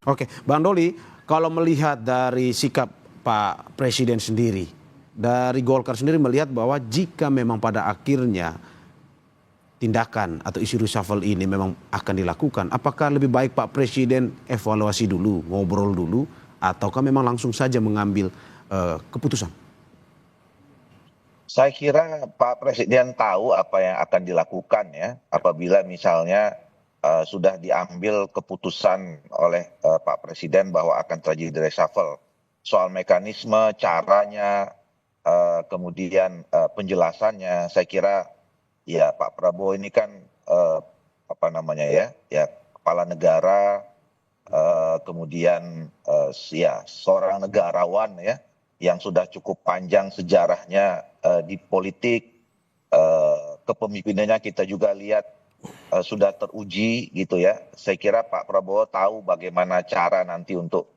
Oke, Bang Doli, kalau melihat dari sikap Pak Presiden sendiri, dari Golkar sendiri melihat bahwa jika memang pada akhirnya tindakan atau isu reshuffle ini memang akan dilakukan, apakah lebih baik Pak Presiden evaluasi dulu, ngobrol dulu, ataukah memang langsung saja mengambil keputusan? Saya kira Pak Presiden tahu apa yang akan dilakukan ya, apabila misalnya sudah diambil keputusan oleh Pak Presiden bahwa akan terjadi reshuffle. Soal mekanisme, caranya, kemudian penjelasannya, saya kira ya Pak Prabowo ini kan apa namanya ya kepala negara, kemudian ya seorang negarawan ya yang sudah cukup panjang sejarahnya di politik, kepemimpinannya kita juga lihat sudah teruji gitu ya. Saya kira Pak Prabowo tahu bagaimana cara nanti untuk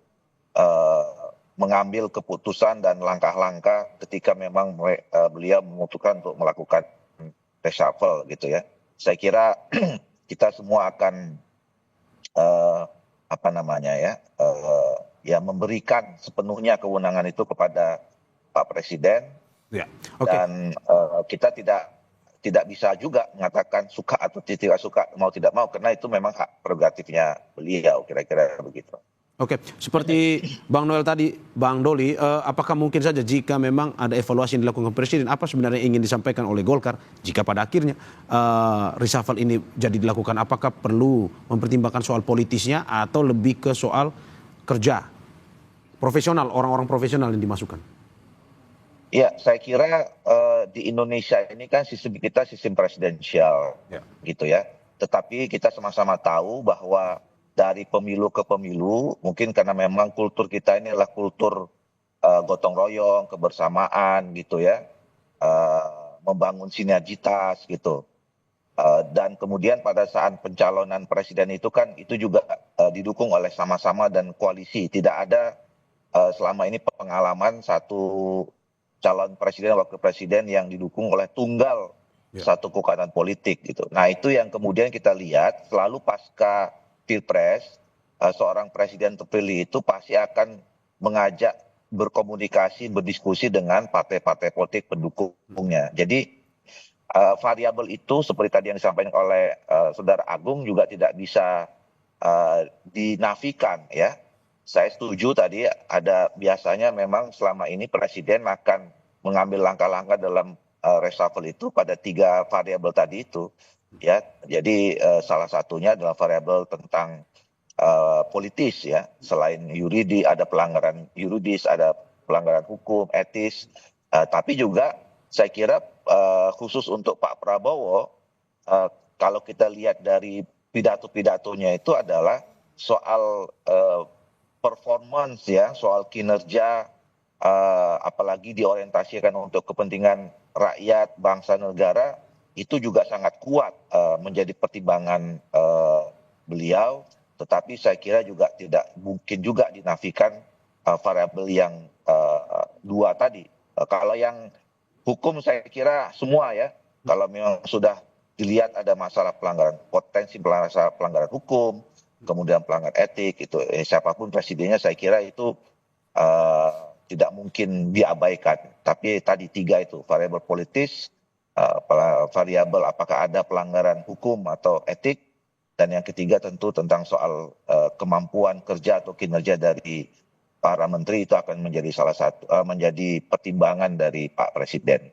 mengambil keputusan dan langkah-langkah ketika memang beliau memutuskan untuk melakukan reshuffle gitu ya. Saya kira kita semua akan apa namanya ya memberikan sepenuhnya kewenangan itu kepada Pak Presiden. Ya, oke. Dan kita tidak bisa juga mengatakan suka atau tidak suka, mau tidak mau, karena itu memang hak prerogatifnya beliau, kira-kira begitu. Oke, seperti Bang Noel tadi, Bang Doli, apakah mungkin saja jika memang ada evaluasi yang dilakukan Presiden, apa sebenarnya yang ingin disampaikan oleh Golkar jika pada akhirnya reshuffle ini jadi dilakukan, apakah perlu mempertimbangkan soal politisnya atau lebih ke soal kerja profesional, orang-orang profesional yang dimasukkan? Ya, saya kira di Indonesia ini kan sistem kita sistem presidensial, Ya. gitu ya. Tetapi kita sama-sama tahu bahwa dari pemilu ke pemilu, mungkin karena memang kultur kita ini adalah kultur gotong royong, kebersamaan gitu ya, membangun sinergitas gitu. Dan kemudian pada saat pencalonan presiden itu kan itu juga didukung oleh sama-sama dan koalisi. Tidak ada selama ini pengalaman satu calon presiden wakil presiden yang didukung oleh tunggal satu kekuatan politik gitu. Nah itu yang kemudian kita lihat selalu pasca pilpres, seorang presiden terpilih itu pasti akan mengajak berkomunikasi, berdiskusi dengan partai-partai politik pendukungnya. Jadi variabel itu seperti tadi yang disampaikan oleh Saudara Agung juga tidak bisa dinafikan ya. Saya setuju tadi ada biasanya memang selama ini presiden akan mengambil langkah-langkah dalam reshuffle itu pada 3 variabel tadi itu ya. Jadi salah satunya adalah variabel tentang politis ya. Selain yuridis ada pelanggaran yuridis, ada pelanggaran hukum, etis, tapi juga saya kira khusus untuk Pak Prabowo kalau kita lihat dari pidato-pidatonya itu adalah soal performance ya, soal kinerja, apalagi diorientasikan untuk kepentingan rakyat, bangsa, negara, itu juga sangat kuat menjadi pertimbangan beliau. Tetapi saya kira juga tidak mungkin juga dinafikan variabel yang dua tadi. Kalau yang hukum saya kira semua ya, kalau memang sudah dilihat ada masalah pelanggaran, potensi pelanggaran hukum, kemudian pelanggaran etik, itu siapapun presidennya saya kira itu tidak mungkin diabaikan. Tapi tadi 3 itu, variabel politis, variabel apakah ada pelanggaran hukum atau etik, dan yang ketiga tentu tentang soal kemampuan kerja atau kinerja dari para menteri itu akan menjadi salah satu menjadi pertimbangan dari Pak Presiden.